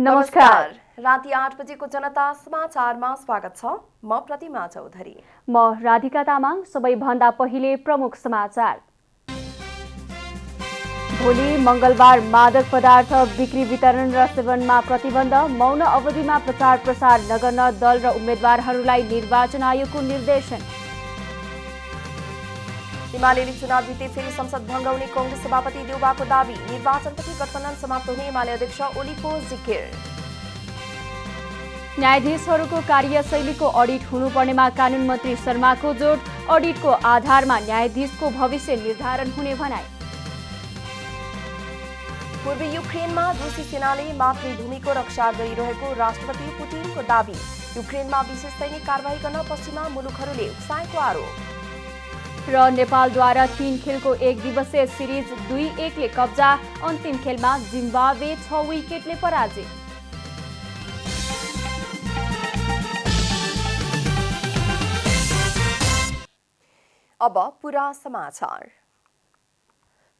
नमस्कार। राति 8 बजेको जनता समाचारमा स्वागत छ। म प्रतिमा चौधरी। म राधिका तामाङ। सबैभन्दा पहिले प्रमुख समाचार। भोलि मंगलबार मादक पदार्थ बिक्री वितरण र सेवनमा प्रतिबन्ध। मौन अवधिमा प्रचार प्रसार नगर्न दल र उम्मेद्वारहरूलाई निर्वाचन आयोगको निर्देशन। एमाले चुनाव जिते फेरि संसद भङ्ग हुने कांग्रेस सभापति देउबाको दावी। निर्वाचनपछि गठबन्धन समाप्त हुने एमाले अध्यक्ष ओलीको जिकिर। न्यायाधीशहरूको कार्यशैलीको अडिट हुनुपर्नेमा कानून मन्त्री शर्माको जोड। अडिटको आधारमा न्यायाधीशको भविष्य निर्धारण हुने भनाई। पूर्वी युक्रेनमा रुसी सेनाले मातृभूमिको रक्षा गरिरहेको राष्ट्रपति पुटिनको दावी। युक्रेनमा विशेष सैनिक कारबाही गर्न पश्चिमा मुलुकहरूले उक्साएको आरोप। र नेपालद्वारा 3 खेलको एक दिवसीय सिरिज 2-1 ले कब्जा। अन्तिम खेलमा जिम्बाब्वे 6 विकेटले पराजित। अब पूरा समाचार।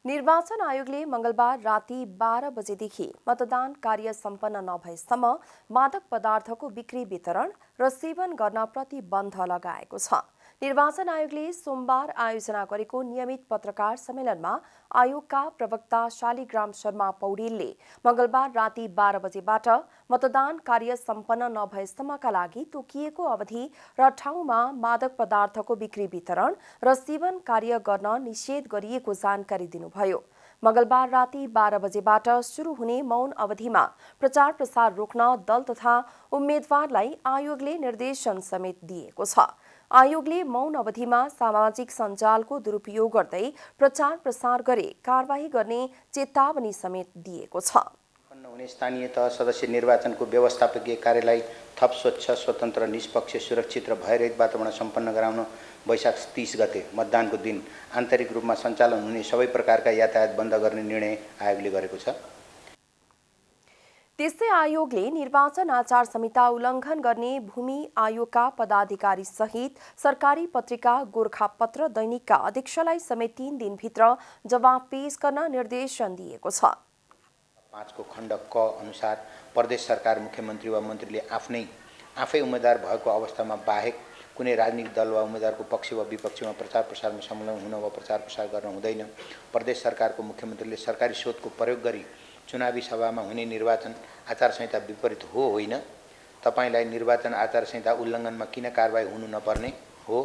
निर्वाचन आयोगले मंगलबार राति 12 बजेदेखि मतदान कार्य सम्पन्न नभएसम्म मादक पदार्थको बिक्री वितरण र सेवन गर्न प्रतिबन्ध लगाएको छ। निर्वाचन आयोगले सोमबार आयोजना गरेको नियमित पत्रकार सम्मेलनमा आयोगका प्रवक्ता शालिग्राम शर्मा पौडेलले मंगलबार राति 12 बजेबाट मतदान कार्य सम्पन्न नभएसम्मका लागि तोकिएको अवधि र ठाउँमा मादक पदार्थको बिक्री वितरण र सेवन कार्य गर्न निषेध गरिएको जानकारी दिनुभयो। मंगलबार राति 12 बजेबाट शुरू हुने मौन अवधिमा प्रचार प्रसार रोक्न दल तथा उम्मेद्वारलाई आयोगले निर्देशन समेत दिएको छ। आयोगले मौन अवधिमा सामाजिक सञ्जालको दुरुपयोग गर्दै प्रचार प्रसार गरे कारबाही गर्ने चेतावनी समेत दिएको छ। हुने स्थानीय तह सदस्य निर्वाचनको व्यवस्थापकीय कार्यलाई थप स्वच्छ, स्वतन्त्र, निष्पक्ष, सुरक्षित र भयरहित वातावरण सम्पन्न गराउन वैशाख 30 गते मतदानको दिन आन्तरिक रूपमा सञ्चालन हुने सबै प्रकारका यातायात बन्द गर्ने निर्णय आयोगले गरेको छ। त्यसै आयोगले निर्वाचन आचार संहिता उल्लङ्घन गर्ने भूमि आयोगका पदाधिकारी सहित सरकारी पत्रिका गोरखापत्र दैनिकका अध्यक्षलाई समेत 3 दिनभित्र जवाफ पेश गर्न निर्देशन दिएको छ। 5 को खण्ड क अनुसार प्रदेश सरकार मुख्यमन्त्री वा मन्त्रीले आफै उम्मेद्वार भएको अवस्थामा बाहेक कुनै राजनीतिक दल वा उम्मेद्वारको पक्ष वा विपक्षमा प्रचार प्रसारमा संलग्न हुन वा प्रचार प्रसार गर्न हुँदैन। प्रदेश सरकारको मुख्यमन्त्रीले सरकारी स्रोतको प्रयोग गरी चुनावी सभामा हुने निर्वाचन आचार संहिता विपरीत हो होइन, तपाईलाई निर्वाचन आचार संहिता उल्लङ्घनमा किन कारबाही हुनु नपर्ने हो,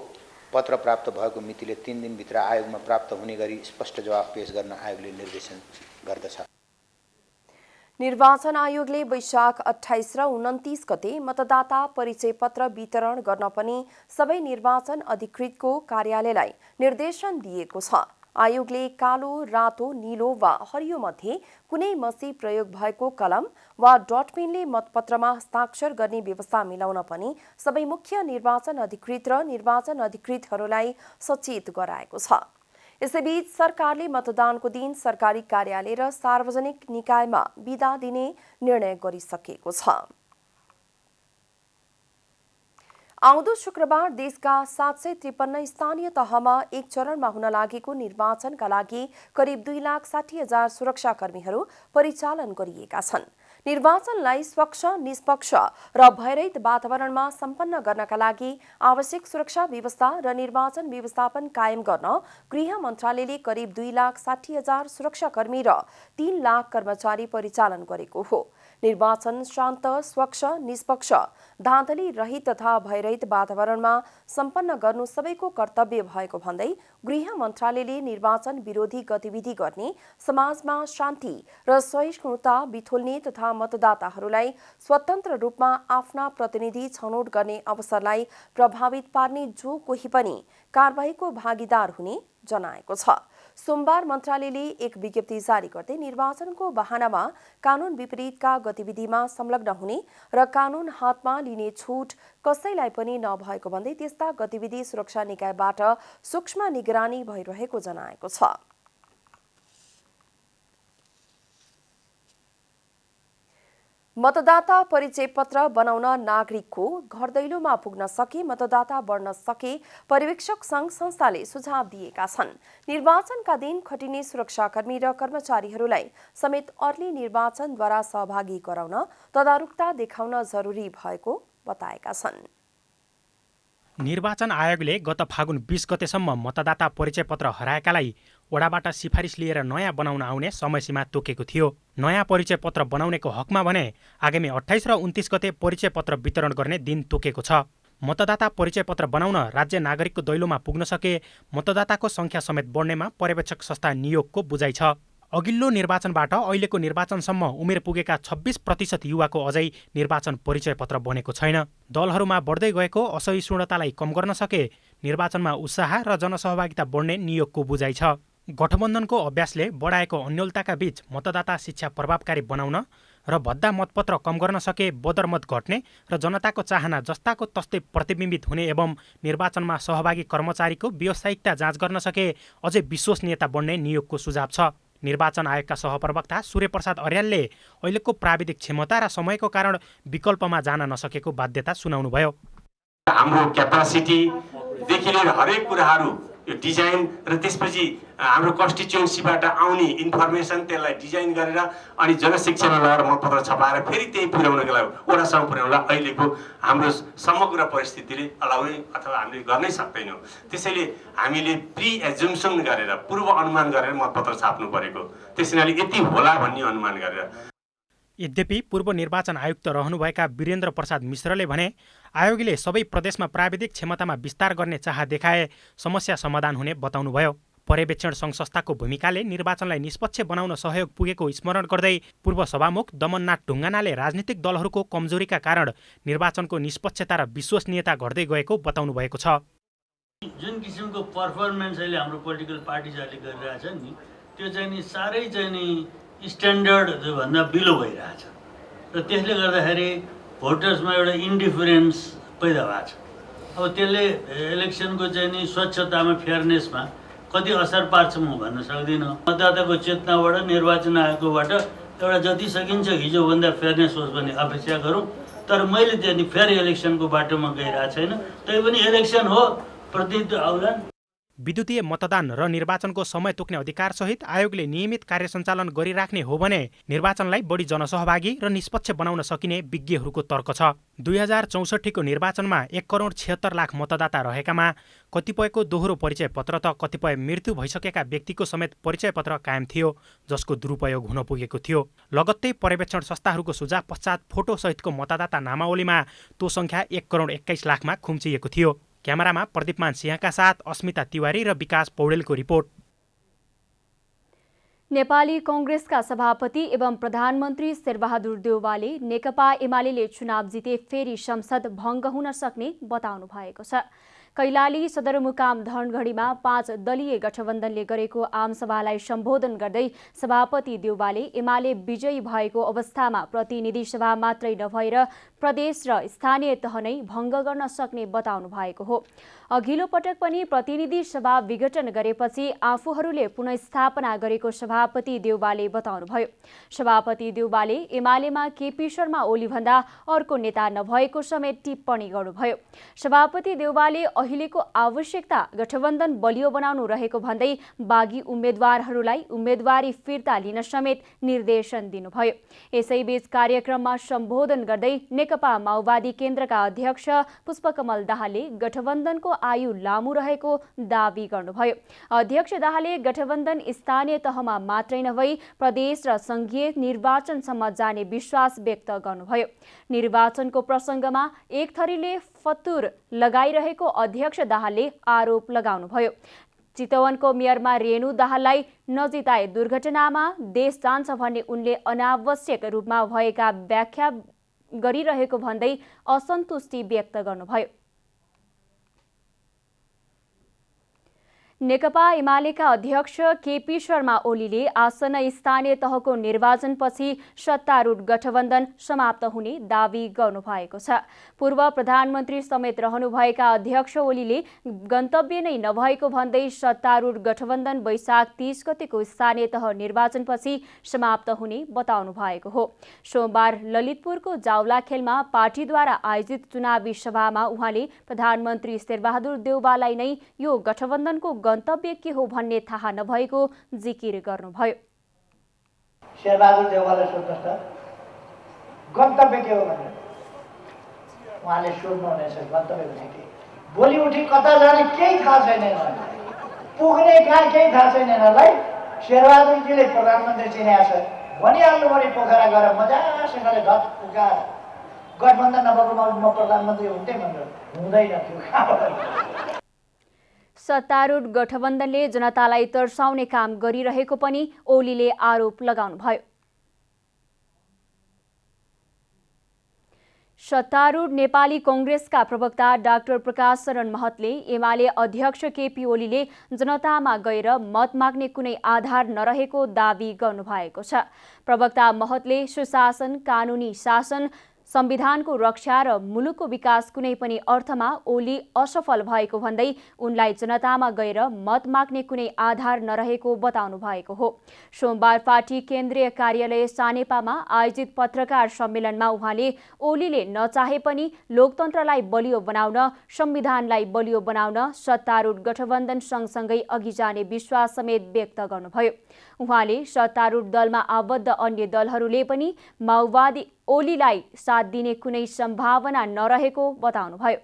पत्र प्राप्त भएको मितिले 3 दिनभित्र आयोगमा प्राप्त हुने गरी स्पष्ट जवाफ पेश गर्न आयोगले निर्देशन गर्दछ। निर्वाचन आयोगले वैशाख 28 र 29 गते मतदाता परिचय पत्र वितरण गर्न पनि सबै निर्वाचन अधिकृतको कार्यालयलाई निर्देशन दिएको छ। आयोगले कालो, रातो, नीलो वा हरियो मध्ये कुनै मसी प्रयोग भएको कलम वा डट पेनले मतपत्रमा हस्ताक्षर गर्ने व्यवस्था मिलाउन पनि सबै मुख्य निर्वाचन अधिकृत र निर्वाचन अधिकृतहरूलाई सचेत गराएको छ। यसैबीच सरकारले मतदानको दिन सरकारी कार्यालय र सार्वजनिक निकायमा बिदा दिने निर्णय गरिसकेको छ। आउँदो शुक्रबार देशका 753 स्थानीय तहमा एक चरणमा हुन लागेको निर्वाचनका लागि करिब 2,60,000 सुरक्षाकर्मीहरू परिचालन गरिएका छन्। निर्वाचनलाई स्वच्छ, निष्पक्ष र भयरहित वातावरणमा सम्पन्न गर्नका लागि आवश्यक सुरक्षा व्यवस्था र निर्वाचन व्यवस्थापन कायम गर्न गृह मन्त्रालयले करिब 2,60,000 सुरक्षाकर्मी र 3 लाख कर्मचारी परिचालन गरेको हो। निर्वाचन शान्त, स्वच्छ, निष्पक्ष, धाँधली रहित तथा भयरहित वातावरणमा सम्पन्न गर्नु सबैको कर्तव्य भएको भन्दै गृह मन्त्रालयले निर्वाचन विरोधी गतिविधि गर्ने, समाजमा शान्ति र सहिष्णुता बिथोल्ने तथा मतदाताहरूलाई स्वतन्त्र रूपमा आफ्ना प्रतिनिधि छनौट गर्ने अवसरलाई प्रभावित पार्ने जो कोही पनि कारबाहीको भागीदार हुने जनाएको छ। सोमबार मन्त्रालयले एक विज्ञप्ति जारी गर्दै निर्वाचनको बहानामा कानून विपरीतका गतिविधिमा संलग्न हुने र कानून हातमा लिने छुट कसैलाई पनि नभएको भन्दै त्यस्ता गतिविधि सुरक्षा निकायबाट सूक्ष्म निगरानी भइरहेको जनाएको छ। मतदाता परिचय पत्र बनाउन नागरिकको घर दैलोमा पुग्न सके, मतदाता बढ्न सके पर्यवेक्षक सङ्घ संस्थाले सुझाव दिएका छन्। निर्वाचनका दिन खटिने सुरक्षाकर्मी र कर्मचारीहरूलाई समेत अर्ली निर्वाचनद्वारा सहभागी गराउन तदारुकता देखाउन जरुरी भएको बताएका छन्। निर्वाचन आयोगले गत फागुन 20 गतेसम्म मतदाता परिचय पत्र हराएकालाई वडाबाट सिफारिस लिएर नयाँ बनाउन आउने समयसीमा तोकेको थियो। नयाँ परिचय पत्र बनाउनेको हकमा भने आगामी 28 र 29 गते परिचय पत्र वितरण गर्ने दिन तोकेको छ। मतदाता परिचय पत्र बनाउन राज्य नागरिकको दैलोमा पुग्न सके मतदाताको सङ्ख्या समेत बढ्नेमा पर्यवेक्षक संस्था नियोगको बुझाइ छ। अघिल्लो निर्वाचनबाट अहिलेको निर्वाचनसम्म उमेर पुगेका 26% युवाको अझै निर्वाचन परिचय पत्र बनेको छैन। दलहरूमा बढ्दै गएको असहिष्णुतालाई कम गर्न सके निर्वाचनमा उत्साह र जनसहभागिता बढ्ने नियोगको बुझाइ छ। गठबन्धनको अभ्यासले बढाएको अन्योलताका बीच मतदाता शिक्षा प्रभावकारी बनाउन र भद्दा मतपत्र कम गर्न सके बदरमत घट्ने र जनताको चाहना जस्ताको तस्तै प्रतिबिम्बित हुने एवं निर्वाचनमा सहभागी कर्मचारीको व्यावसायिकता जाँच गर्न सके अझै विश्वसनीयता बढ्ने नियोगको सुझाव छ। निर्वाचन आयोगका सहप्रवक्ता सूर्यप्रसाद अर्यालले अहिलेको प्राविधिक क्षमता र समयको कारण विकल्पमा जान नसकेको बाध्यता सुनाउनुभयो। हाम्रो क्यापासिटीदेखि लिएर हरेक कुराहरू यो डिजाइन र त्यसपछि हाम्रो कन्स्टिट्युएन्सीबाट आउने इन्फर्मेसन त्यसलाई डिजाइन गरेर अनि जनशिक्षामा लगेर मतपत्र छपाएर फेरि त्यही पुर्याउनको लागि वडासम्म पुर्याउनलाई अहिलेको हाम्रो समग्र परिस्थितिले अलाउने अथवा हामीले गर्नै सक्दैनौँ। त्यसैले हामीले प्री एजुम्सन गरेर पूर्व अनुमान गरेर मतपत्र छाप्नु परेको, त्यसैले यति होला भन्ने अनुमान गरेर। यद्यपि पूर्व निर्वाचन आयुक्त रहनुभएका वीरेन्द्र प्रसाद मिश्रले भने आयोगले सबै प्रदेशमा प्राविधिक क्षमतामा विस्तार गर्ने चाह देखाए समस्या समाधान हुने बताउनुभयो। पर्यवेक्षण सङ्घ संस्थाको भूमिकाले निर्वाचनलाई निष्पक्ष बनाउन सहयोग पुगेको स्मरण गर्दै पूर्व सभामुख दमननाथ ढुङ्गानाले राजनीतिक दलहरूको कमजोरीका कारण निर्वाचनको निष्पक्षता र विश्वसनीयता घट्दै गएको बताउनु भएको छ। जुन किसिमको पर्फर्मेन्स अहिले हाम्रो पोलिटिकल पार्टिजहरूले गरिरहेछ नि त्यो चाहिँ नि साह्रै चाहिँ नि स्ट्यान्डर्ड भन्दा बिलो भइरहेछ र त्यसले गर्दाखेरि भोटर्समा एउटा इन्डिफरेन्स पैदा भएको छ। अब त्यसले इलेक्सनको चाहिँ नि स्वच्छतामा फेयरनेसमा कति असर पार्छ म भन्न सक्दिनँ। मतदाताको चेतनाबाट निर्वाचन आयोगबाट एउटा जति सकिन्छ हिजोभन्दा फेयरनेस होस् भन्ने अपेक्षा गरौँ, तर मैले त्यहाँ फेयर इलेक्सनको बाटोमा गइरहेको छैन। तैपनि इलेक्सन हो, प्रतिनिधि आउलान्। विद्युतीय मतदान र निर्वाचनको समय तोक्ने अधिकारसहित आयोगले नियमित कार्य सञ्चालन गरिराख्ने हो भने निर्वाचनलाई बढी जनसहभागी र निष्पक्ष बनाउन सकिने विज्ञहरूको तर्क छ। 2064 को निर्वाचनमा 1,76,00,000 मतदाता रहेकामा कतिपयको दोहोरो परिचय पत्र त कतिपय मृत्यु भइसकेका व्यक्तिको समेत परिचय पत्र कायम थियो, जसको दुरुपयोग हुन पुगेको थियो। लगत्तै पर्यवेक्षण संस्थाहरूको सुझाव पश्चात फोटोसहितको मतदाता नामावलीमा त्यो सङ्ख्या 1,21,00,000 खुम्चिएको थियो। क्यामेरामा प्रदीपमान सिंहका साथ अस्मिता तिवारी र विकास पौडेलको रिपोर्ट। नेपाली कांग्रेसका सभापति एवं प्रधानमन्त्री शेरबहादुर देउवाले नेकपा एमाले चुनाव जिते फेरि संसद भङ्ग हुन सक्ने बताउनु भएको छ। कैलाली सदरमुकाम धनगढीमा 5 दलीय गठबन्धनले गरेको आमसभालाई सम्बोधन गर्दै सभापति देउवाले एमाले विजयी भएको अवस्थामा प्रतिनिधि सभा मात्रै नभएर प्रदेश र स्थानीय तह नै भङ्ग गर्न सक्ने बताउनु भएको हो। अघिल्लो पटक पनि प्रतिनिधि सभा विघटन गरेपछि आफूहरूले पुनस्थापना गरेको सभापति देउवाले बताउनुभयो। सभापति देउवाले एमालेमा केपी शर्मा ओली भन्दा अर्को नेता नभएको समेत टिप्पणी गर्नुभयो। सभापति देउवाले अहिलेको आवश्यकता गठबन्धन बलियो बनाउनु रहेको भन्दै बागी उम्मेद्वारहरूलाई उम्मेदवारी फिर्ता लिन समेत निर्देशन दिनुभयो। यसैबीच कार्यक्रममा सम्बोधन गर्दै नेकपा माओवादी केन्द्रका अध्यक्ष पुष्पकमल दाहालले गठबन्धनको आयु लामो रहेको दावी गर्नुभयो। अध्यक्ष दाहालले गठबन्धन स्थानीय तहमा मात्रै नभई प्रदेश र संघीय निर्वाचनसम्म जाने विश्वास व्यक्त गर्नुभयो। निर्वाचनको प्रसङ्गमा एक थरीले फतुर लगाइरहेको अध्यक्ष दाहालले आरोप लगाउनुभयो। चितवनको मेयरमा रेणु दाहाललाई नजिताए दुर्घटनामा देश जान्छ भन्ने उनले अनावश्यक रूपमा भएका व्याख्या गरिरहेको भन्दै असन्तुष्टि व्यक्त गर्नुभयो। नेकपा एमालेका अध्यक्ष केपी शर्मा ओलीले आसन्न स्थानीय तहको निर्वाचनपछि सत्तारूढ गठबन्धन समाप्त हुने दावी गर्नुभएको छ। पूर्व प्रधानमन्त्री समेत रहनुभएका अध्यक्ष ओलीले गन्तव्य नै नभएको भन्दै सत्तारूढ गठबन्धन वैशाख 30 गतेको स्थानीय तह निर्वाचनपछि समाप्त हुने बताउनु भएको हो। सोमबार ललितपुरको जावलाखेलमा पार्टीद्वारा आयोजित चुनावी सभामा उहाँले प्रधानमन्त्री शेरबहादुर देउवालाई नै यो गठबन्धनको गन्तव्य के हो भन्ने थाहा नभएको जिकिर गर्नुभयो। शेरबहादुर देउवालाई सोध्नुहोस् त गन्तव्य के हो भनेर उहाँले सोध्नुहुनेछ। गन्तव्य भने के? भोलि उठी कता जाने केही थाहा छैन, पुग्ने कहाँ केही थाहा छैन। यिनीहरूलाई शेरबहादुरजीले प्रधानमन्त्री चिनेको छ भनिहाल्नु पर्यो। पोखरा गएर मजासँगले धत पुगा गठबन्धन नभएकोमा म प्रधानमन्त्री हुन्थेँ भनेर हुँदैन थियो। कहाँबाट? सत्तारूढ गठबन्धनले जनतालाई तर्साउने काम गरिरहेको पनि ओलीले आरोप लगाउनुभयो। सत्तारूढ नेपाली कांग्रेसका प्रवक्ता डाक्टर प्रकाश शरण महतले एमाले अध्यक्ष केपी ओलीले जनतामा गएर मत माग्ने कुनै आधार नरहेको दावी गर्नुभएको छ। प्रवक्ता महतले सुशासन, कानुनी शासन, संविधानको रक्षा र मुलुकको विकास कुनै पनि अर्थमा ओली असफल भएको भन्दै उनलाई जनतामा गएर मत माग्ने कुनै आधार नरहेको बताउनु भएको हो। सोमबार पार्टी केन्द्रीय कार्यालय सानेपामा आयोजित पत्रकार सम्मेलनमा उहाँले ओलीले नचाहे पनि लोकतन्त्रलाई बलियो बनाउन, संविधानलाई बलियो बनाउन सत्तारूढ गठबन्धन सँगसँगै अघि जाने विश्वास समेत व्यक्त गर्नुभयो। उहाँले सत्तारूढ दलमा आबद्ध अन्य दलहरूले पनि माओवादी ओलीलाई साथ दिने कुनै सम्भावना नरहेको बताउनुभयो।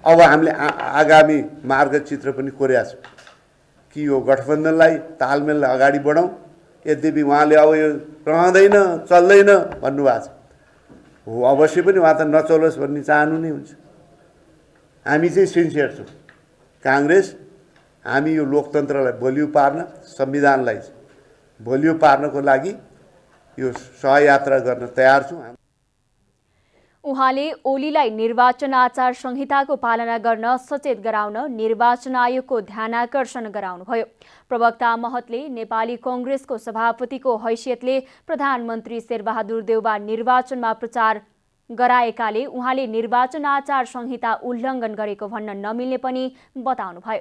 अब हामीले आगामी मार्गचित्र पनि कोरेका छौँ कि यो गठबन्धनलाई तालमेललाई अगाडि बढाउँ। यद्यपि उहाँले अब यो रहँदैन, चल्दैन भन्नुभएको छ। हो, अवश्य पनि उहाँ त नचलोस् भन्ने चाहनु नै हुन्छ। हामी चाहिँ सिन्सियर छौँ। काङ्ग्रेस हामी यो लोकतन्त्रलाई बलियो पार्न, संविधानलाई बलियो पार्नको लागि यो सहयात्रा गर्न तयार छौँ। उहाँले ओलीलाई निर्वाचन आचार संहिताको पालना गर्न सचेत गराउन निर्वाचन आयोगको ध्यानाकर्षण गराउनुभयो। प्रवक्ता महतले नेपाली कांग्रेसको सभापतिको हैसियतले प्रधानमन्त्री शेरबहादुर देउवा निर्वाचनमा प्रचार गराएकाले उहाँले निर्वाचन आचार संहिता उल्लङ्घन गरेको भन्न नमिल्ने पनि बताउनुभयो।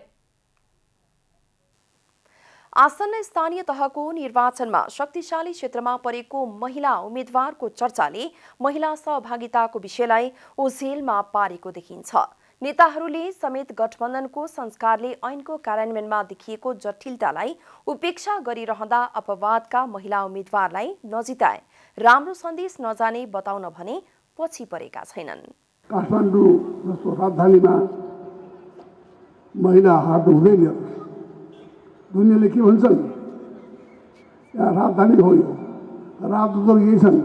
आसन्न स्थानीय तहको निर्वाचनमा शक्तिशाली क्षेत्रमा परेको महिला उम्मेद्वारको चर्चाले महिला सहभागिताको विषयलाई ओझेलमा पारेको देखिन्छ। नेताहरूले समेत गठबन्धनको संस्कारले ऐनको कार्यान्वयनमा देखिएको जटिलतालाई उपेक्षा गरिरहँदा अपवादका महिला उम्मेद्वारलाई नजिताए राम्रो सन्देश नजाने बताउन भने पछि परेका छैनन्। काठमाडौँ जस्तो राजधानीमा महिला हात हुँदैन। दुनियाँले के भन्छन्? यहाँ राजधानी हो, यो राजदूतहरू यही छन्।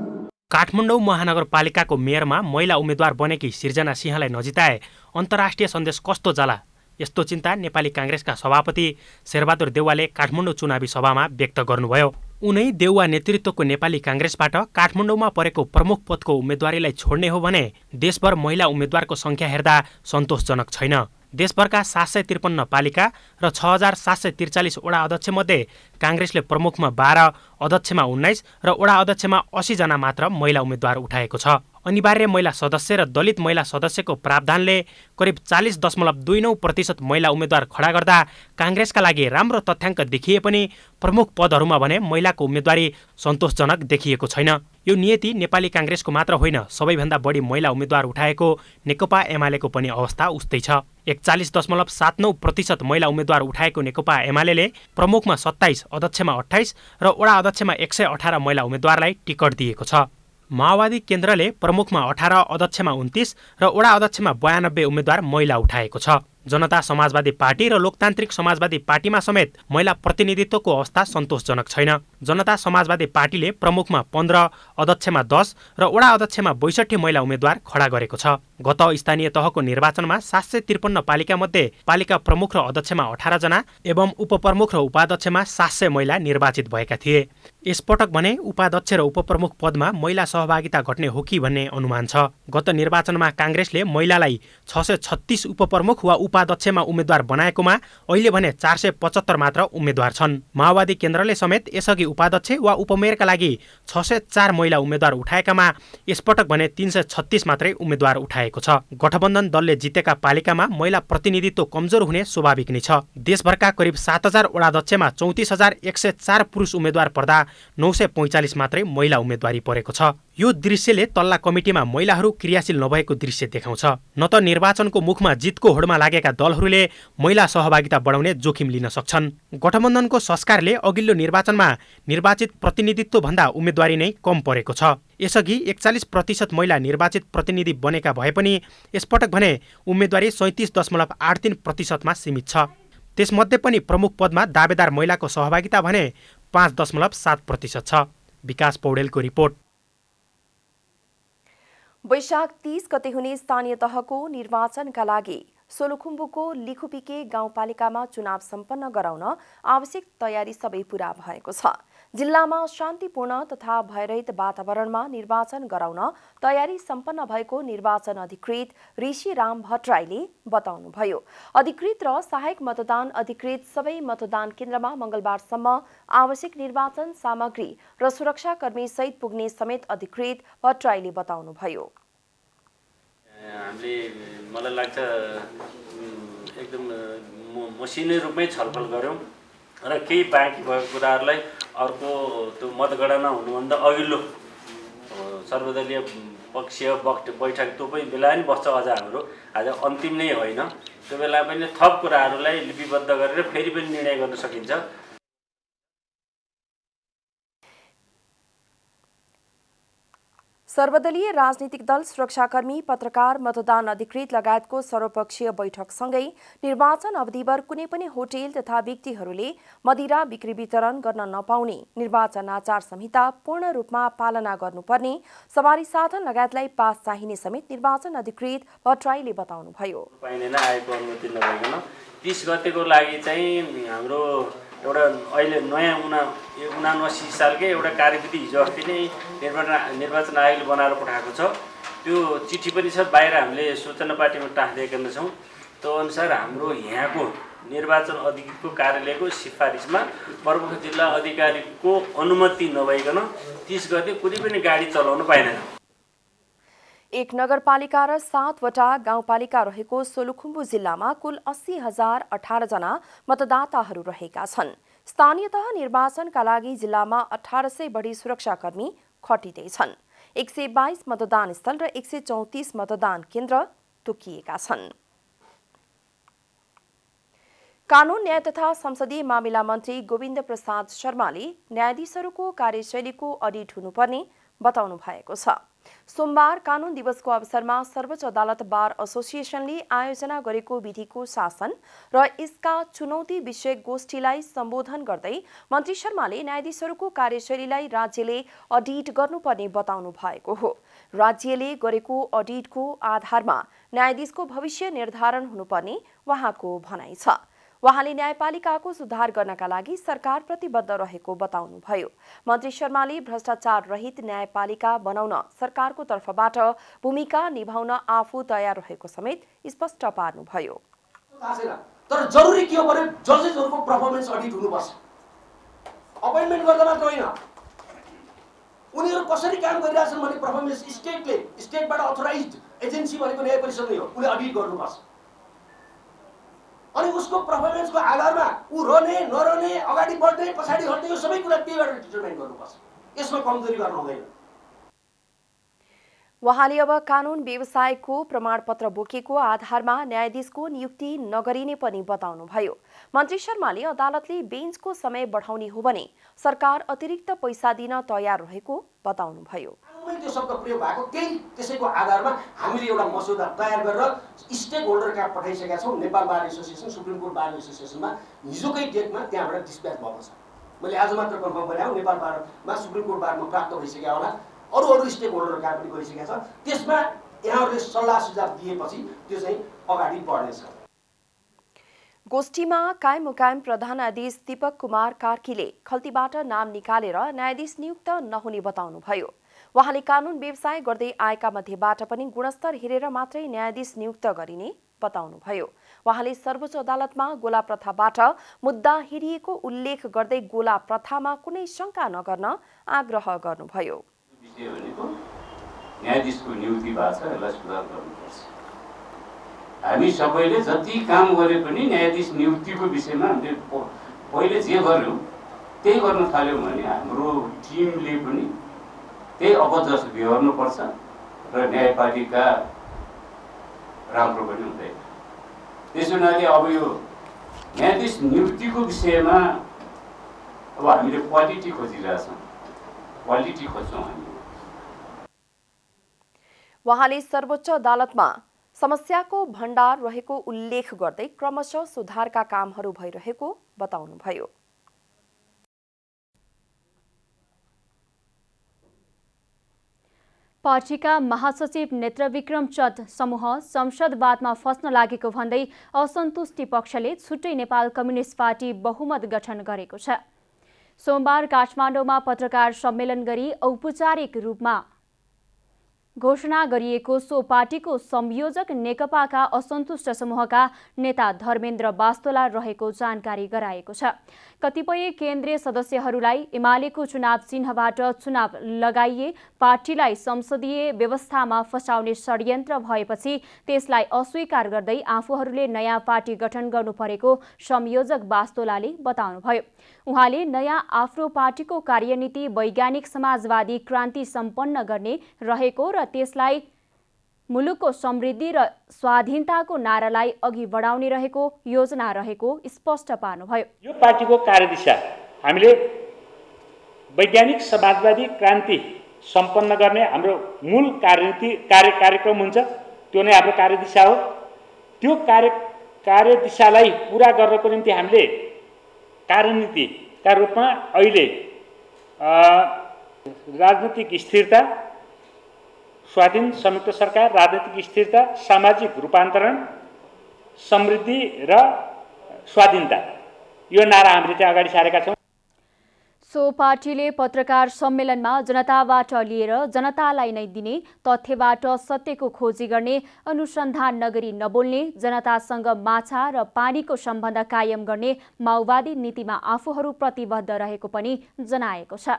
काठमाडौँ महानगरपालिकाको मेयरमा महिला उम्मेद्वार बनेकी सिर्जना सिंहलाई नजिताए अन्तर्राष्ट्रिय सन्देश कस्तो जाला? यस्तो चिन्ता नेपाली कांग्रेसका सभापति शेरबहादुर देउवाले काठमाडौँ चुनावी सभामा व्यक्त गर्नुभयो। उनै देउवा नेतृत्वको नेपाली कांग्रेसबाट काठमाडौँमा परेको प्रमुख पदको उम्मेदवारीलाई छोड्ने हो भने देशभर महिला उम्मेद्वारको संख्या हेर्दा सन्तोषजनक छैन। देशभरका 753 पालिका र 6743 वडा अध्यक्षमध्ये कांग्रेसले प्रमुखमा 12, अध्यक्षमा 19 र वडा अध्यक्षमा 80 जना मात्र महिला उम्मेद्वार उठाएको छ। अनिवार्य महिला सदस्य र दलित महिला सदस्यको प्रावधानले करिब 40.29% महिला उम्मेद्वार खडा गर्दा कांग्रेसका लागि राम्रो तथ्याङ्क देखिए पनि प्रमुख पदहरूमा भने महिलाको उम्मेदवारी सन्तोषजनक देखिएको छैन। यो नियति नेपाली कांग्रेसको मात्र होइन, सबैभन्दा बढी महिला उम्मेद्वार उठाएको नेकपा एमालेको पनि अवस्था उस्तै छ। 41.79% महिला उम्मेद्वार उठाएको नेकपा एमालेले प्रमुखमा 27, अध्यक्षमा 28 र वडा अध्यक्षमा 118 महिला उम्मेद्वारलाई टिकट दिएको छ। माओवादी केन्द्रले प्रमुखमा 18, अध्यक्षमा 29 र वडा अध्यक्षमा 92 उम्मेद्वार महिला उठाएको छ। जनता समाजवादी पार्टी र लोकतान्त्रिक समाजवादी पार्टीमा समेत महिला प्रतिनिधित्वको अवस्था सन्तोषजनक छैन। जनता समाजवादी पार्टीले प्रमुखमा 15, अध्यक्षमा 10 र वडा अध्यक्षमा 62 महिला उम्मेद्वार खडा गरेको छ। गत स्थानीय तहको निर्वाचनमा 753 पालिकामध्ये पालिका प्रमुख र अध्यक्षमा 18 जना एवं उपप्रमुख र उपाध्यक्षमा 700 महिला निर्वाचित भएका थिए। यसपटक भने उपाध्यक्ष र उपप्रमुख पदमा महिला सहभागिता घट्ने हो कि भन्ने अनुमान छ। गत निर्वाचनमा काङ्ग्रेसले महिलालाई 636 उपप्रमुख वा उपाध्यक्षमा उम्मेद्वार बनाएकोमा अहिले भने 475 मात्र उम्मेद्वार छन्। माओवादी केन्द्रले समेत यसअघि उपाध्यक्ष वा उपमेयरका लागि 604 महिला उम्मेद्वार उठाएकामा यसपटक भने 336 मात्रै उम्मेद्वार उठाएको छ। गठबन्धन दलले जितेका पालिकामा महिला प्रतिनिधित्व कमजोर हुने स्वाभाविक नै छ। देशभरका करिब 7000 वडाध्यक्षमा 34104 पुरुष उम्मेद्वार पर्दा 945 मात्रै महिला उम्मेद्वारी परेको छ। यो दृश्यले तल्ला कमिटीमा महिलाहरू क्रियाशील नभएको दृश्य देखाउँछ। न त निर्वाचनको मुखमा जितको होडमा लागेका दलहरूले महिला सहभागिता बढाउने जोखिम लिन सक्छन्। गठबन्धनको संस्कारले अघिल्लो निर्वाचनमा निर्वाचित प्रतिनिधित्व भन्दा उम्मेद्वारी नै कम परेको छ। यसअघि 41% महिला निर्वाचित प्रतिनिधि बनेका भए पनि यसपटक भने उम्मेद्वारी 37.83% मा सीमित छ। त्यसमध्ये पनि प्रमुख पदमा दावेदार महिलाको सहभागिता भने 5.7% छ। विकास पौडेलको रिपोर्ट। वैशाख 30 गते हुने स्थानीय तहको निर्वाचनका लागि सोलुखुम्बुको लिखुपिके गाउँपालिकामा चुनाव सम्पन्न गराउन आवश्यक तयारी सबै पूरा भएको छ। जिल्लामा शान्तिपूर्ण तथा भयरहित वातावरणमा निर्वाचन गराउन तयारी सम्पन्न भएको निर्वाचन अधिकृत ऋषिराम भट्टराईले बताउनुभयो। अधिकृत र सहायक मतदान अधिकृत सबै मतदान केन्द्रमा मंगलबारसम्म आवश्यक निर्वाचन सामग्री र सुरक्षाकर्मी सहित पुग्ने समेत अधिकृत भट्टराईले बताउनुभयो। हामीले मलाई लाग्छ एकदम मसिनै रूपमै छलफल गऱ्यौँ र केही बाँकी भएको कुराहरूलाई अर्को त्यो मतगणना हुनुभन्दा अघिल्लो सर्वदलीय पक्षीय बैठक त्यो पनि बेला पनि बस्छ। अझ हाम्रो आज अन्तिम नै होइन, त्यो बेला पनि थप कुराहरूलाई लिपिबद्ध गरेर फेरि पनि निर्णय गर्न सकिन्छ। सर्वदलीय राजनीतिक दल, सुरक्षाकर्मी, पत्रकार, मतदान अधिकृत लगायतको सर्वपक्षीय बैठकसँगै निर्वाचन अवधिभर कुनै पनि होटेल तथा व्यक्तिहरूले मदिरा बिक्री वितरण गर्न नपाउने, निर्वाचन आचार संहिता पूर्ण रूपमा पालना गर्नुपर्ने, सवारी साधन लगायतलाई पास चाहिने समेत निर्वाचन अधिकृत भट्टराईले बताउनुभयो। पाइनेन आएको अनुमति नभइकन 30 गतेको लागि चाहिँ हाम्रो एउटा अहिले नयाँ 79 सालकै एउटा कार्यविधि हिजो अस्ति नै निर्वाचन आयोगले बनाएर पठाएको छ। त्यो चिठी पनि छ, बाहिर हामीले सूचना पार्टीमा टाँसिदिएका छौँ। त्यो अनुसार हाम्रो यहाँको निर्वाचन अधिकृतको कार्यालयको सिफारिसमा प्रमुख जिल्ला अधिकारीको अनुमति नभइकन 30 गते कुनै पनि गाडी चलाउन पाइँदैन। एक नगरपालिका र 7वटा गाउँपालिका रहेको सोलुखुम्बु जिल्लामा कुल 80,018 जना मतदाताहरू रहेका छन्। स्थानीय तह निर्वाचनका लागि जिल्लामा 1800 बढी सुरक्षाकर्मी खटिँदैछन्। 122 मतदान स्थल र 134 मतदान केन्द्र तोकिएका छन्। कानून, न्याय तथा संसदीय मामिला मन्त्री गोविन्द प्रसाद शर्माले न्यायाधीशहरूको कार्यशैलीको अडिट हुनुपर्ने बताउनु भएको छ। सोमबार कानून दिवसको अवसरमा सर्वोच्च अदालत बार एसोसिएसनले आयोजना गरेको विधिको शासन र यसका चुनौती विषयक गोष्ठीलाई सम्बोधन गर्दै मन्त्री शर्माले न्यायाधीशहरूको कार्यशैलीलाई राज्यले अडिट गर्नुपर्ने बताउनु भएको हो। राज्यले गरेको अडिटको आधारमा न्यायाधीशको भविष्य निर्धारण हुनुपर्ने उहाँको भनाइ छ। उहाँले न्यायपालिकाको सुधार गर्नका लागि सरकार प्रतिबद्ध रहेको बताउनुभयो। मन्त्री शर्माले भ्रष्टाचार रहित न्यायपालिका बनाउन सरकारको तर्फबाट भूमिका निभाउन आफू तयार रहेको समेत स्पष्ट पार्नुभयो। तर जरुरी के हो भने जजेसहरुको परफर्मेन्स अडिट हुनुपर्छ। अपोइन्टमेन्ट गर्दा मात्र होइन, उनीहरु कसरी काम गरिरहेछन् भन्ने परफर्मेन्स स्टेटबाट अथोराइज्ड एजेन्सी भनेको न्याय परिषद नै हो, उले अडिट गर्नुपर्छ। अनि उसको परफर्मेन्सको आधारमा उ रहने नरहने, अगाडि बढ्ने पछाडि हट्ने, यो सबै कुरा त्यहीबाट डिटरमाइन गर्नुपर्छ। यसमा कमजोरी गर्न हुँदैन। उहाँले अब कानून व्यवसायको प्रमाणपत्र बोकेको आधारमा न्यायाधीशको नियुक्ति नगरिने पनि बताउनुभयो। मन्त्री शर्माले अदालतले बेन्चको समय बढाउने हो भने सरकार अतिरिक्त पैसा दिन तयार रहेको बताउनुभयो। त्यो शब्द प्रयोग भएको त्यसैको आधारमा हामीले एउटा मस्यौदा तयार गरेर स्टेक होल्डर कहाँ पठाइसकेका छौँ। Nepal bar association, supreme court bar एसोसिएसनमा हिजोकै डेटमा त्यहाँबाट डिस्प्याच भएको छ। मैले आज मात्र कन्फर्म गरेँ नेपाल बारमा सुप्रिम कोर्ट बारमा प्राप्त भइसक्यो होला, अरू स्टेक होल्डर कहाँ पनि गइसकेको छ। त्यसमा यहाँहरूले सल्लाह सुझाव दिएपछि त्यो चाहिँ अगाडि बढ्नेछ। गोष्ठीमा कायम मुकायम प्रधानाधीश दीपक कुमार कार्कीले खल्तीबाट नाम निकालेर न्यायाधीश नियुक्त नहुने बताउनुभयो। उहाँले कानून व्यवसाय गर्दै आएका मध्येबाट पनि गुणस्तर हेरेर मात्रै न्यायाधीश नियुक्त गरिने बताउनुभयो। उहाँले सर्वोच्च अदालतमा गोला प्रथाबाट मुद्दा हेरिएको उल्लेख गर्दै गोला प्रथामा कुनै शंका नगर्न आग्रह गर्नुभयो। न्यायाधीशको नियुक्ति भएको छ, यसलाई सुधार गर्नुपर्छ। हामी सबैले जति काम गरे पनि न्यायाधीश नियुक्तिको विषयमा हामीले पहिले जे गर्यौँ त्यही गर्न थाल्यौँ भने हाम्रो टिमले पनि त्यही अपजस बिहोर्नुपर्छ र न्यायपालिका राम्रो पनि हुँदैन। त्यसो हुनाले अब यो न्यायाधीश नियुक्तिको विषयमा अब हामीले क्वालिटी खोजिरहेछौँ, क्वालिटी खोज्छौँ हामी। उहाँले सर्वोच्च अदालतमा समस्याको भण्डार रहेको उल्लेख गर्दै क्रमशः सुधारका कामहरू भइरहेको बताउनुभयो। पार्टीका महासचिव नेत्रविक्रम चन्द समूह संसदवादमा फस्न लागेको भन्दै असन्तुष्टि पक्षले छुट्टै नेपाल कम्युनिस्ट पार्टी बहुमत गठन गरेको छ। सोमबार काठमाडौँमा पत्रकार सम्मेलन गरी औपचारिक रूपमा घोषणा गरिएको सो पार्टीको संयोजक नेकपाका असन्तुष्ट समूहका नेता धर्मेन्द्र बास्तोला रहेको जानकारी गराएको छ। कतिपय केन्द्रीय सदस्यहरूलाई एमालेको चुनाव चिन्हबाट चुनाव लगाइए पार्टीलाई संसदीय व्यवस्थामा फसाउने षड्यन्त्र भएपछि त्यसलाई अस्वीकार गर्दै आफूहरूले नयाँ पार्टी गठन गर्नु परेको संयोजक बास्तोलाले बताउनुभयो। उहाँले नयाँ आफ्नो पार्टीको कार्यनीति वैज्ञानिक समाजवादी क्रान्ति सम्पन्न गर्ने रहेको र त्यसलाई मुलुकको समृद्धि र स्वाधीनताको नारालाई अघि बढाउने रहेको योजना रहेको स्पष्ट पार्नुभयो। यो पार्टीको कार्यदिशा हामीले वैज्ञानिक समाजवादी क्रान्ति सम्पन्न गर्ने हाम्रो मूल कार्यनीति कार्यक्रम हुन्छ, त्यो नै हाम्रो कार्यदिशा हो। त्यो कार्यदिशालाई पूरा गर्नको निम्ति हामीले कार्यनीतिका रूपमा अहिले राजनीतिक स्थिरता, स्वाधीन संयुक्त सरकार, राजनीतिक स्थिरता, सामाजिक रूपान्तरण, समृद्धि र स्वाधीनता, यो नारा हामीले चाहिँ अगाडि सारेका छौँ। सो पार्टीले पत्रकार सम्मेलनमा जनताबाट लिएर जनतालाई नै दिने, तथ्यबाट सत्यको खोजी गर्ने, अनुसन्धान नगरी नबोल्ने, जनतासँग माछा र पानीको सम्बन्ध कायम गर्ने माओवादी नीतिमा आफूहरू प्रतिबद्ध रहेको पनि जनाएको छ।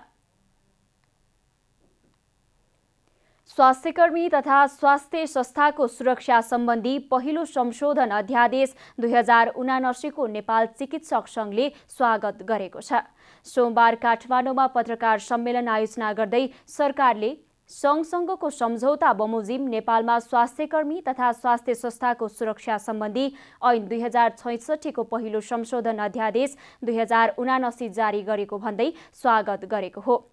स्वास्थ्यकर्मी तथा स्वास्थ्य संस्थाको सुरक्षा सम्बन्धी पहिलो संशोधन अध्यादेश 2079 को नेपाल चिकित्सक संघले स्वागत गरेको छ। सोमबार काठमाडौँमा पत्रकार सम्मेलन आयोजना गर्दै सरकारले संघसँगको सम्झौता बमोजिम नेपालमा स्वास्थ्यकर्मी तथा स्वास्थ्य संस्थाको सुरक्षा सम्बन्धी ऐन 2066 को पहिलो संशोधन अध्यादेश 2079 जारी गरेको भन्दै स्वागत गरेको हो।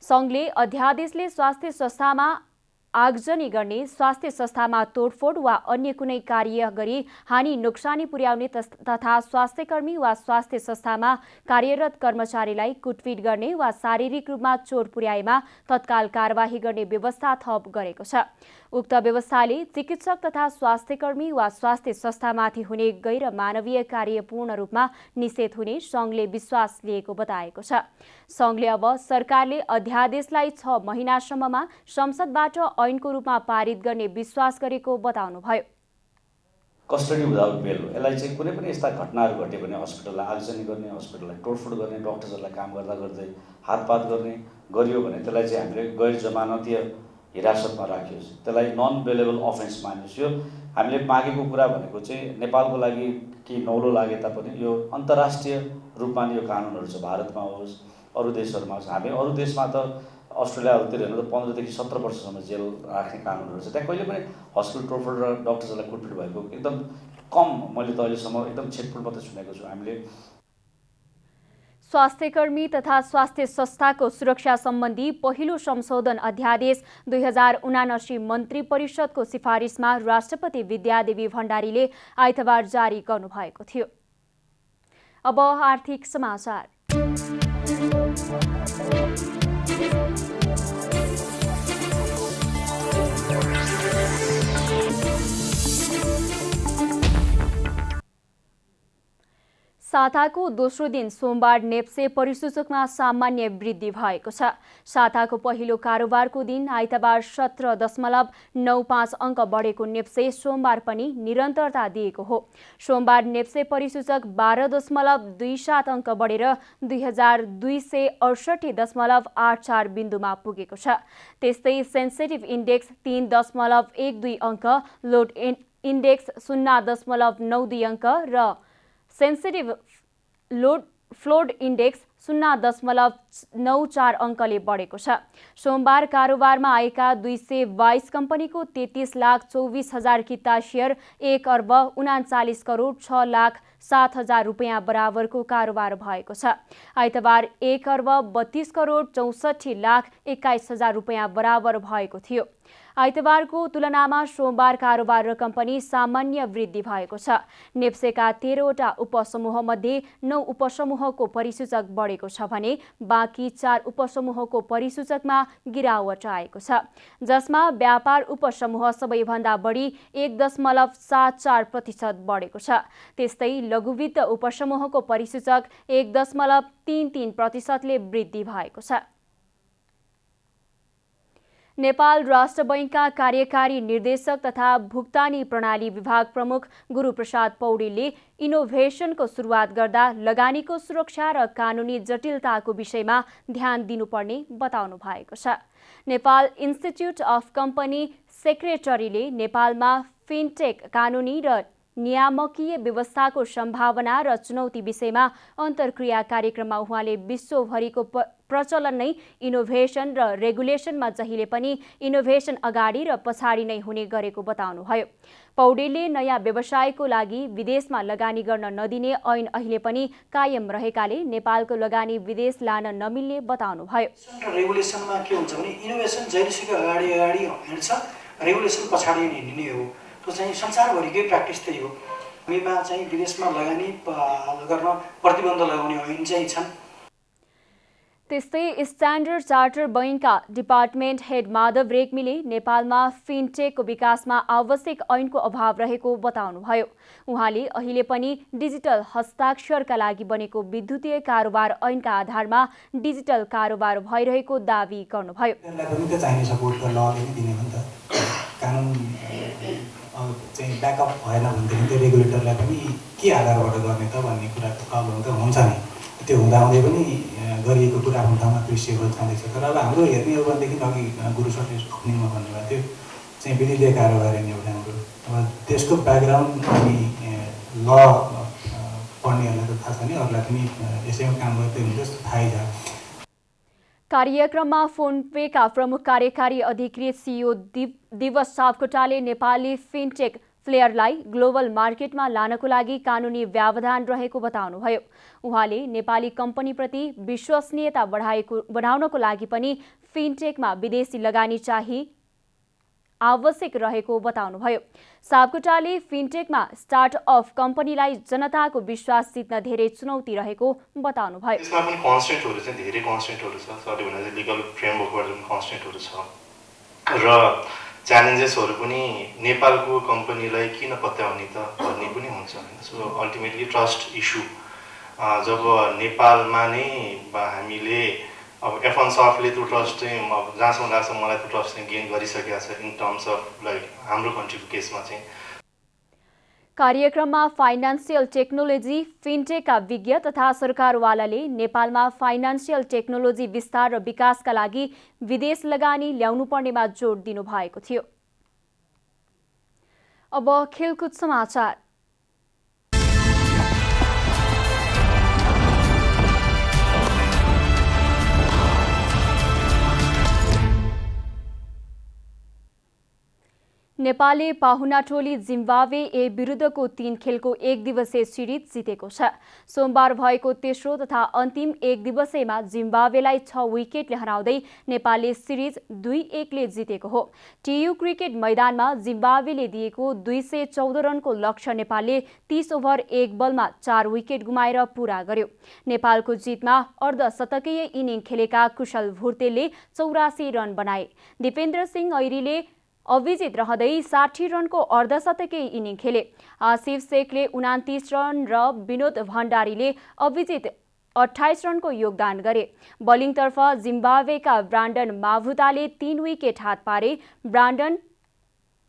संघले अध्यादेशले स्वास्थ्य संस्थामा आगजनी गर्ने, स्वास्थ्य संस्थामा तोडफोड वा अन्य कुनै कार्य गरी हानि नोक्सानी पुर्याउने तथा स्वास्थ्यकर्मी वा स्वास्थ्य संस्थामा कार्यरत कर्मचारीलाई कुटपिट गर्ने वा शारीरिक रूपमा चोट पुर्याएमा तत्काल कार्यवाही गर्ने व्यवस्था थप गरेको छ। उक्त व्यवस्थाले चिकित्सक तथा स्वास्थ्यकर्मी वा स्वास्थ्य संस्थामाथि हुने गैर मानवीय कार्य पूर्ण रूपमा निषेध हुने संघले विश्वास लिएको बताएको छ। संघले अब सरकारले अध्यादेशलाई 6 महिनासम्ममा संसदबाट ऐनको रूपमा पारित गर्ने विश्वास गरेको बताउनुभयो। कस्टडी विदाउट बेल, यसलाई चाहिँ कुनै पनि यस्ता घटनाहरू घट्यो भने हस्पिटललाई आगजनी गर्ने, हस्पिटललाई तोडफोड गर्ने, डक्टर्सहरूलाई काम गर्दा गर्दै हातपात गर्ने गरियो भने त्यसलाई चाहिँ हामीले गैर जमानतीय हिरासतमा राखियोस्, त्यसलाई नन बेलेबल अफेन्स मानियोस्। यो हामीले मागेको कुरा भनेको चाहिँ नेपालको लागि केही नौलो लागे तापनि यो अन्तर्राष्ट्रिय रूपमा यो कानुनहरू छ, भारतमा होस् अरू देशहरूमा होस्। हामी अरू देशमा त अस्ट्रेलियाहरूतिर हेर्नु त 15 देखि 17 वर्षसम्म जेल राख्ने कानुनहरू छ। त्यहाँ कहिले पनि हस्पिटल तोडफोड र डक्टर्सहरूलाई कुटपिट भएको एकदम कम मैले त अहिलेसम्म एकदम छिटपुट मात्रै सुनेको छु। हामीले स्वास्थ्यकर्मी तथा स्वास्थ्य संस्थाको सुरक्षा सम्बन्धी पहिलो संशोधन अध्यादेश 2079 मन्त्री परिषदको सिफारिसमा राष्ट्रपति विद्यादेवी भण्डारीले आइतबार जारी गर्नुभएको थियो। अब आर्थिक समाचार। साताको दोस्रो दिन सोमबार नेप्से परिसूचकमा सामान्य वृद्धि भएको छ। साताको पहिलो कारोबारको दिन आइतबार 17.95 अङ्क बढेको नेप्से सोमबार पनि निरन्तरता दिएको हो। सोमबार नेप्से परिसूचक 12.27 अङ्क बढेर 2268.84 बिन्दुमा पुगेको छ। त्यस्तै सेन्सेटिभ इन्डेक्स 3.12 अङ्क, लोड इन्डेक्स 0.92 अङ्क र सेन्सिटिभ लोड फ्लोड इन्डेक्स 0.94 अङ्कले बढेको छ। सोमबार कारोबारमा आएका 222 कम्पनीको 33,24,000 किता शेयर 1,39,06,07,000 रुपियाँ बराबरको कारोबार भएको छ। आइतबार 1,32,64,21,000 रुपियाँ बराबर भएको थियो। आइतबारको तुलनामा सोमबार कारोबार रकम पनि सामान्य वृद्धि भएको छ। नेप्सेका 13वटा उपसमूहमध्ये 9 उपसमूहको परिसूचक बढेको छ भने बाँकी 4 उपसमूहको परिसूचकमा गिरावट आएको छ, जसमा व्यापार उपसमूह सबैभन्दा बढी 1.74% बढेको छ। त्यस्तै लघुवित्त उपसमूहको परिसूचक 1.33%ले वृद्धि भएको छ। नेपाल राष्ट्र बैंकका कार्यकारी निर्देशक तथा भुक्तानी प्रणाली विभाग प्रमुख गुरुप्रसाद पौडेलले इनोभेसनको सुरुवात गर्दा लगानीको सुरक्षा र कानुनी जटिलताको विषयमा ध्यान दिनुपर्ने बताउनु भएको छ। नेपाल इन्स्टिच्युट अफ कम्पनी सेक्रेटरीले नेपालमा फिनटेक कानुनी र नियामकीय व्यवस्थाको सम्भावना र चुनौती विषयमा अन्तर्क्रिया कार्यक्रममा उहाँले विश्वभरिको प्रचलन नै इनोभेसन र रेगुलेसनमा जहिले पनि इनोभेसन अगाडि र पछाडि नै हुने गरेको बताउनुभयो। पौडेलले नयाँ व्यवसायको लागि विदेशमा लगानी गर्न नदिने ऐन अहिले पनि कायम रहेकाले नेपालको लगानी विदेश लान नमिल्ने बताउनुभयो। रेगुलेसनमा के हुन्छ भने इनोभेसन जहिलेसुकै अगाडि हिँड्छ, रेगुलेसन पछाडि हिँड्ने हो। त्यो चाहिँ संसारभरिकै प्र्याक्टिस त्यही हो। हामीमा चाहिँ विदेशमा लगानी गर्न प्रतिबन्ध लगाउने ऐन चाहिँ छन्। त्यस्तै स्ट्यान्डर्ड चार्टर बैंकका डिपार्टमेन्ट हेड माधव रेग्मीले नेपालमा फिनटेकको विकासमा आवश्यक ऐनको अभाव रहेको बताउनुभयो। उहाँले अहिले पनि डिजिटल हस्ताक्षरका लागि बनेको विद्युतीय कारोबार ऐनका आधारमा डिजिटल कारोबार भइरहेको दावी गर्नुभयो। चाहिँ ब्याकअप भएन भनेदेखि त्यो रेगुलेटरलाई पनि के आधारबाट गर्ने त भन्ने कुराको प्रब्लम त हुन्छ नि। त्यो हुँदाहुँदै पनि गरिएको कुरा आफ्नो ठाउँमा दृश्यहरू जाँदैछ। तर अब हाम्रो हेर्ने हो भनेदेखि अघि गुरु सरले ओपनिङमा भन्नुभएको थियो चाहिँ विधिले कारोबार हेर्ने एउटा हाम्रो अब त्यसको ब्याकग्राउन्ड अनि ल पढ्नेहरूलाई त थाहा छ नि, अरूलाई पनि यसैमा काम गर्दै हुन्छ जस्तो थाहै छ। कार्यक्रममा फोनपेका प्रमुख कार्यकारी अधिकृत सिइओ दिवस सापकोटाले नेपाली फिनटेक प्लेयरलाई ग्लोबल मार्केटमा लानको लागि कानुनी व्यवधान रहेको बताउनुभयो। उहाँले नेपाली कम्पनीप्रति विश्वसनीयता बढाउनको लागि पनि फिनटेकमा विदेशी लगानी चाहिँ आवश्यक रहेको बताउनुभयो। सापकोटाले फिनटेकमा स्टार्टअप कम्पनीलाई जनताको विश्वास जित्न धेरै चुनौती रहेको बताउनुभयो। यसमा पनि कन्स्टेन्टहरू चाहिँ धेरै कन्स्टेन्टहरू छ, सरले भने लिगल फ्रेमवर्कबाट पनि कन्स्टेन्टहरू छ र च्यालेन्जेसहरू पनि नेपालको कम्पनीलाई किन पत्याउने त भन्ने पनि हुन्छ। सो अल्टिमेटली ट्रस्ट इस्यु जब नेपालमा नै हामीले अब F1 सफ्टले त्यो ट्रस्ट चाहिँ अब जहाँसम्म लाग्छ मलाई त्यो ट्रस्ट चाहिँ गेन गरिसकेको छ इन टर्म्स अफ लाइक हाम्रो कन्ट्रीको केसमा चाहिँ। कार्यक्रममा फाइनान्सियल टेक्नोलोजी फिनटेकका विज्ञ तथा सरकारवालाले नेपालमा फाइनान्सियल टेक्नोलोजी विस्तार र विकासका लागि विदेश लगानी ल्याउनु पर्नेमा जोड दिनु भएको थियो। अब खेलकुद समाचार। नेपालले पाहुना टोली जिम्बाब्वे ए विरुद्धको 3 खेलको एक दिवसीय सिरिज जितेको छ। सोमबार भएको तेस्रो तथा अन्तिम एक दिवसीयमा जिम्बाब्वेलाई 6 विकेटले हराउँदै नेपालले सिरिज 2-1 ले जितेको हो। टियु क्रिकेट मैदानमा जिम्बाब्वेले दिएको 214 रनको लक्ष्य नेपालले 30 ओभर 1 बलमा 4 विकेट गुमाएर पूरा गर्यो। नेपालको जितमा अर्धशतकीय इनिङ खेलेका कुशल भुर्तेलले 84 रन बनाए। दिपेन्द्र सिंह ऐरीले अविजित रहँदै 60 रनको अर्धशतकीय इनिङ खेले। आसिफ शेखले 29 रन र विनोद भण्डारीले अविजित 28 रनको योगदान गरे। बलिङतर्फ जिम्बाब्वेका ब्रान्डन माभुताले 3 विकेट हात पारे।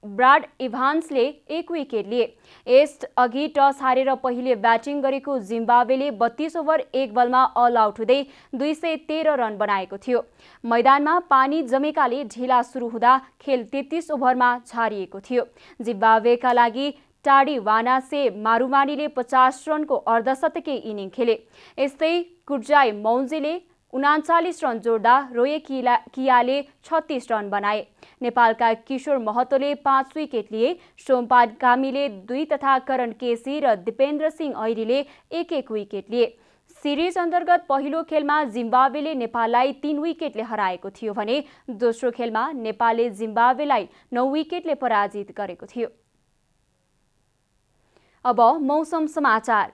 ब्राड इभान्सले 1 विकेट लिए। यस अघि टस हारेर पहिले ब्याटिङ गरेको जिम्बाब्वेले 32 ओभर 1 बलमा अल आउट हुँदै 213 रन बनाएको थियो। मैदानमा पानी जमेकाले ढिला सुरु हुँदा खेल 33 ओभरमा झारिएको थियो। जिम्बाब्वेका लागि टाडी वानासे मारुमानीले 50 रनको अर्धशतकीय इनिङ खेले। यस्तै कुर्जाई मौन्जेले 39 रन जोड्दा रोए कियाले 36 रन बनाए। नेपालका किशोर महतोले 5 विकेट लिए। सोमपाद कामीले 2 तथा करण केसी र दिपेन्द्र सिंह ऐरीले 1-1 विकेट लिए। सिरिज अन्तर्गत पहिलो खेलमा जिम्बाब्वेले नेपाललाई 3 विकेटले हराएको थियो भने दोस्रो खेलमा नेपालले जिम्बाब्वेलाई 9 विकेटले पराजित गरेको थियो। अब मौसम समाचार।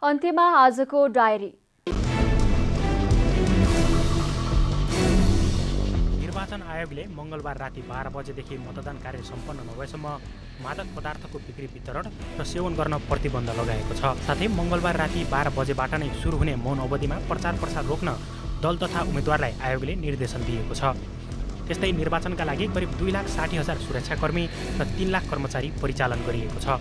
अन्त्यमा आजको डायरी। निर्वाचन आयोगले मंगलबार राति 12 बजेदेखि मतदान कार्य सम्पन्न नभएसम्म मादक पदार्थको बिक्री वितरण र सेवन गर्न प्रतिबन्ध लगाएको छ। साथै मंगलबार राति 12 बजेबाट नै सुरु हुने मौन अवधिमा प्रचार प्रसार रोक्न दल तथा उम्मेद्वारलाई आयोगले निर्देशन दिएको छ। त्यस्तै निर्वाचनका लागि करिब 2,60,000 सुरक्षाकर्मी र 3 लाख कर्मचारी परिचालन गरिएको छ।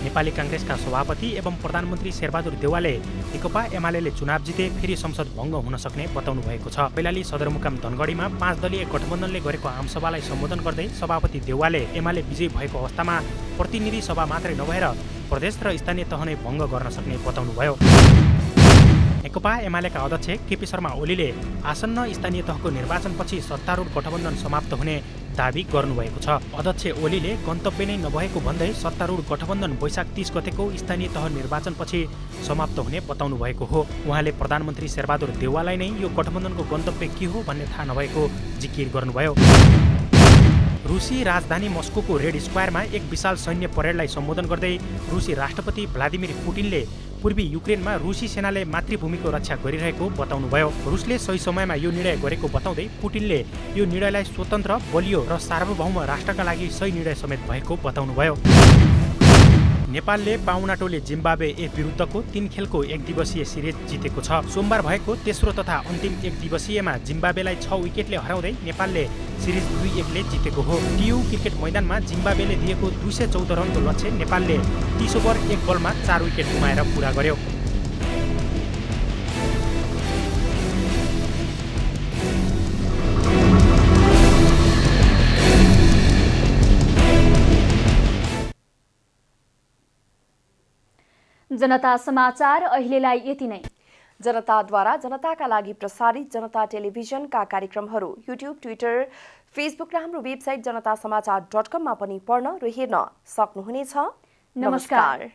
नेपाली कांग्रेसका सभापति एवं प्रधानमन्त्री शेरबहादुर देउवाले नेकपा एमाले चुनाव जिते फेरि संसद भङ्ग हुन सक्ने बताउनु भएको छ। कैलाली सदरमुकाम धनगढीमा 5 दलीय गठबन्धनले गरेको आमसभालाई सम्बोधन गर्दै सभापति देउवाले एमाले विजयी भएको अवस्थामा प्रतिनिधि सभा मात्रै नभएर प्रदेश र स्थानीय तह नै भङ्ग गर्न सक्ने बताउनुभयो। नेकपा एमालेका अध्यक्ष केपी शर्मा ओलीले आसन्न स्थानीय तहको निर्वाचनपछि सत्तारूढ गठबन्धन समाप्त हुने दाबी गर्नुभएको छ। अध्यक्ष ओलीले गन्तव्य नै नभएको भन्दै सत्तारूढ गठबन्धन वैशाख 30 गतेको स्थानीय तह निर्वाचनपछि समाप्त हुने बताउनु भएको हो। उहाँले प्रधानमन्त्री शेरबहादुर देउवालाई नै यो गठबन्धनको गन्तव्य के हो भन्ने थाहा नभएको जिकिर गर्नुभयो। रुसी राजधानी मस्कोको रेड स्क्वायरमा एक विशाल सैन्य परेडलाई सम्बोधन गर्दै रुसी राष्ट्रपति भ्लादिमिर पुटिनले पूर्वी युक्रेनमा रुसी सेनाले मातृभूमिको रक्षा गरिरहेको बताउनुभयो। रुसले सही समयमा यो निर्णय गरेको बताउँदै पुटिनले यो निर्णयलाई स्वतन्त्र, बलियो र सार्वभौम राष्ट्रका लागि सही निर्णय समेत भएको बताउनुभयो। नेपालले पाहुना टोली जिम्बाब्वे ए विरुद्धको 3 खेलको एक दिवसीय सिरिज जितेको छ। सोमबार भएको तेस्रो तथा अन्तिम एक दिवसीयमा जिम्बाब्वेलाई 6 विकेटले हराउँदै नेपालले सिरिज 2-1 ले जितेको हो। टियु क्रिकेट मैदानमा जिम्बाब्वेले दिएको 214 रनको लक्ष्य नेपालले 30 ओभर 1 बलमा 4 विकेट गुमाएर पूरा गर्यो। जनता समाचार अहिलेलाई यति नै। जनताद्वारा जनताका लागि प्रसारित जनता टेलिभिजनका कार्यक्रमहरू युट्युब, ट्विटर, फेसबुक र हाम्रो वेबसाइट जनतासमाचार.com मा पनि पढ्न र हेर्न सक्नुहुनेछ। नमस्कार।